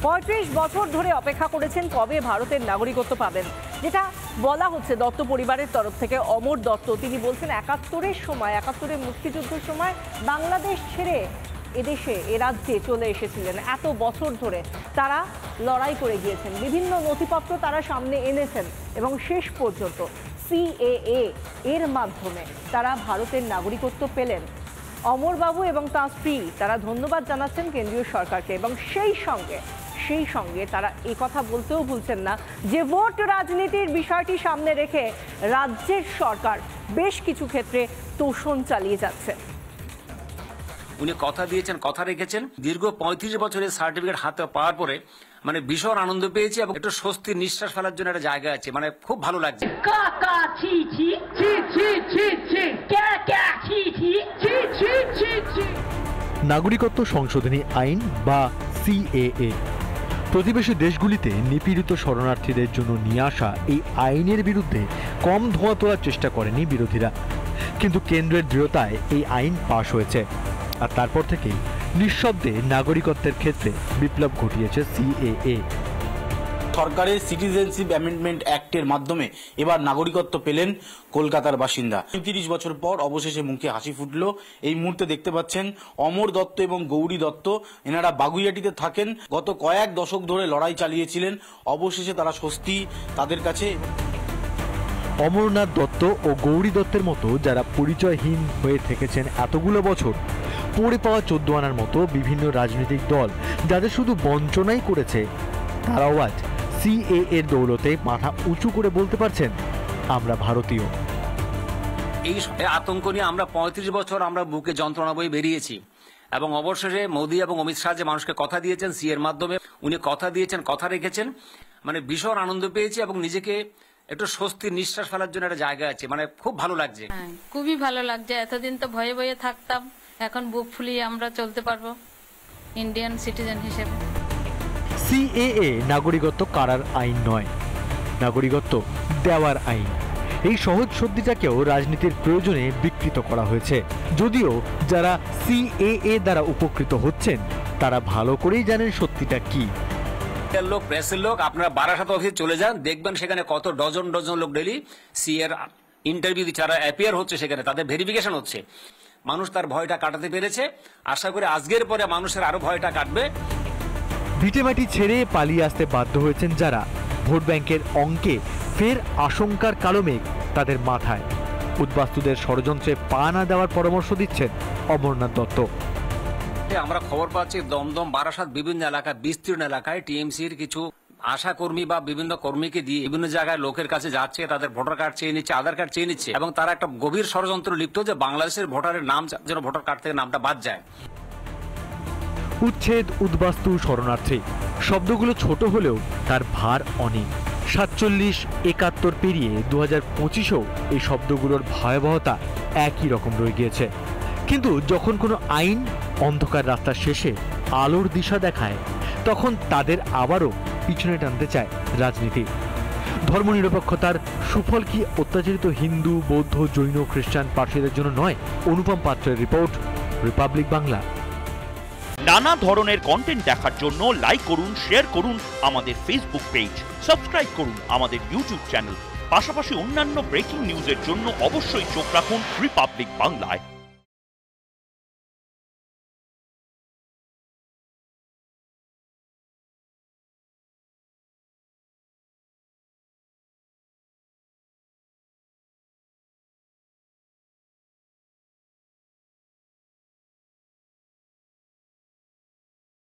35 বছর ধরে অপেক্ষা করেছেন কবে ভারতের নাগরিকত্ব পাবেন, যেটা বলা হচ্ছে দত্ত পরিবারের তরফ থেকে। অমর দত্ত তিনি বলছেন 71-এর মুক্তিযুদ্ধের সময় বাংলাদেশ ছেড়ে এদেশে এ রাজ্যে চলে এসেছিলেন। এত বছর ধরে তারা লড়াই করে গিয়েছেন, বিভিন্ন নথিপত্র তারা সামনে এনেছেন এবং শেষ পর্যন্ত CAA এর মাধ্যমে তারা ভারতের নাগরিকত্ব পেলেন। অমরবাবু এবং তাঁর স্ত্রী তারা ধন্যবাদ জানাচ্ছেন কেন্দ্রীয় সরকারকে এবং সেই সঙ্গে তারা এই কথা বলতেও ভুলছেন না যে ভোট রাজনীতির বিষয়টি সামনে রেখে রাজ্যের সরকার বেশ কিছু ক্ষেত্রে তোষণ চালিয়ে যাচ্ছে। উনি কথা দিয়েছেন, কথা রেখেছেন। দীর্ঘ 35 বছরের সার্টিফিকেট হাতে পাওয়ার পরে ভীষণ আনন্দ পেয়েছি এবং একটু স্বস্তির নিঃশ্বাস ফেলার জন্য একটা জায়গা আছে, খুব ভালো লাগছে। নাগরিকত্ব সংশোধনী আইন বা CAA প্রতিবেশী দেশগুলিতে নিপীড়িত শরণার্থীদের জন্য নিয়ে আসা এই আইনের বিরুদ্ধে কম ধোঁয়া তোলার চেষ্টা করেনি বিরোধীরা, কিন্তু কেন্দ্রের দৃঢ়তায় এই আইন পাশ হয়েছে। আর তারপর থেকেই নিঃশব্দে নাগরিকত্বের ক্ষেত্রে বিপ্লব ঘটিয়েছে CAA। সরকারের সিটিজেনশিপ অ্যামেন্ডমেন্ট অ্যাক্টের মাধ্যমে এবার নাগরিকত্ব পেলেন কলকাতার বাসিন্দা। ৩০ বছর পর অবশেষে মুখে হাসি ফুটল। এই মুহূর্তে দেখতে পাচ্ছেন অমর দত্ত এবং গৌরী দত্ত, এনারা বাগুইয়াটিতে থাকেন, গত কয়েক দশক ধরে লড়াই চালিয়েছিলেন। অবশেষে তারা স্বস্তি তাদের কাছে। অমরনাথ দত্ত ও গৌরী দত্তের মতো যারা পরিচয়হীন হয়ে থেকেছেন এতগুলো বছর, পড়ে পাওয়া 14 আনার মতো বিভিন্ন রাজনৈতিক দল যাদের শুধু বঞ্চনাই করেছে, তারাও আজ CAA এর দৌলতে মাথা উঁচু করে বলতে পারছেন আমরা ভারতীয়। এই আতঙ্ক নিয়ে আমরা 35 বছর আমরা বুকে যন্ত্রণা বয়ে বেরিয়েছি এবং অবশেষে মোদী এবং অমিত শাহ যে মানুষকে কথা দিয়েছেন CAA এর মাধ্যমে, উনি কথা দিয়েছেন, কথা রেখেছেন। ভীষণ আনন্দ পেয়েছি এবং নিজেকে একটু স্বস্তির নিঃশ্বাস ফেলার জন্য একটা জায়গা আছে, খুব ভালো লাগছে। খুবই ভালো লাগছে। এতদিন তো ভয়ে ভয়ে থাকতাম, এখন বুক ফুলিয়ে আমরা চলতে পারবো ইন্ডিয়ান সিটিজেন হিসেবে। CAA নাগরিকত্ব কারার আইন নয়, নাগরিকত্ব দেওয়ার আইন। এই সহজ শব্দটাকেও রাজনীতির প্রয়োজনে বিকৃত করা হয়েছে, যদিও যারা CAA দ্বারা উপকৃত হচ্ছেন তারা ভালো করেই জানেন সত্যিটা কি। লোক, প্রেসের লোক, আপনারা বারাসাত অফিসে চলে যান, দেখবেন সেখানে কত ডজন ডজন লোক ডেলি CAA এর ইন্টারভিউ দিচ্ছে, অ্যাপিয়ার হচ্ছে, সেখানে তাদের ভেরিফিকেশন হচ্ছে। মানুষ তার ভয়টা কাটাতে পেরেছে। আশা করি আজকের পরে মানুষের আরো ভয়টা কাটবে। ভিটেমাটি ছেড়ে পালিয়ে আসতে বাধ্য হয়েছেন যারা, ভোট ব্যাংকের অঙ্কে ফের আশঙ্কার কালো মেঘ তাদের মাথায়। উদ্বাস্তুদের ষড়যন্ত্রে পা না দেওয়ার পরামর্শ দিচ্ছেন অমরনাথ দত্ত। আমরা খবর পাচ্ছি দমদম, বারাসাত বিভিন্ন এলাকায়, বিস্তীর্ণ এলাকায় TMC-র কিছু আশা কর্মী বা বিভিন্ন কর্মীকে দিয়ে বিভিন্ন জায়গায় লোকের কাছে যাচ্ছে, তাদের ভোটার কার্ড চেয়ে নিচ্ছে, আধার কার্ড চেয়ে নিচ্ছে এবং তারা একটা গভীর ষড়যন্ত্র লিপ্ত যে বাংলাদেশের ভোটারের নাম যেন ভোটার কার্ড থেকে নামটা বাদ যায়। উচ্ছেদ, উদ্বাস্তু, শরণার্থী শব্দগুলো ছোট হলেও তার ভার অনেক। 47, 71 পেরিয়ে 2025-ও এই শব্দগুলোর ভয়াবহতা একই রকম রয়ে গিয়েছে। কিন্তু যখন কোনো আইন অন্ধকার রাস্তার শেষে আলোর দিশা দেখায়, তখন তাদের আবারও পিছনে টানতে চায় রাজনীতি। ধর্মনিরপেক্ষতার সুফল কি অত্যাচারিত হিন্দু, বৌদ্ধ, জৈন, খ্রিস্টান, পার্সিদের জন্য নয়? অনুপম পাত্রের রিপোর্ট, রিপাবলিক বাংলা। নানা ধরনের কন্টেন্ট দেখার জন্য লাইক করুন, শেয়ার করুন আমাদের ফেসবুক পেজ, সাবস্ক্রাইব করুন আমাদের ইউটিউব চ্যানেল। পাশাপাশি অন্যান্য ব্রেকিং নিউজের জন্য অবশ্যই চোখ রাখুন রিপাবলিক বাংলায়।